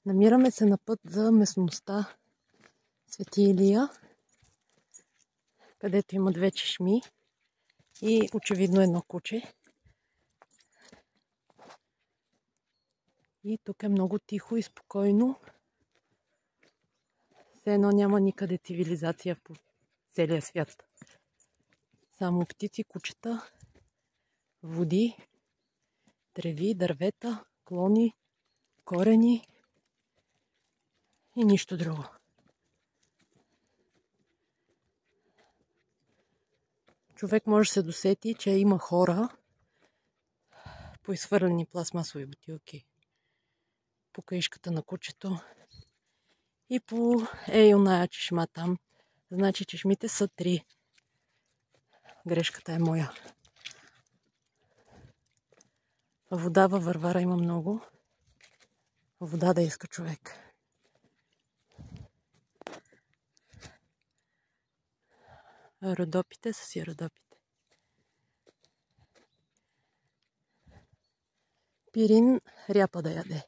Намираме се на път за местността Свети Илия, където има 2 чешми и очевидно едно куче. И тук е много тихо и спокойно. Все едно няма никъде цивилизация по целия свят. Само птици, кучета, води, треви, дървета, клони, корени и нищо друго. Човек може да се досети, че има хора по изхвърлени пластмасови бутилки по каишката на кучето и по оная чешма там. Значи чешмите са 3. Грешката е моя. Вода във Варвара има много. Вода да иска човек. Родопите са си родопите. Пирин ряпа да яде.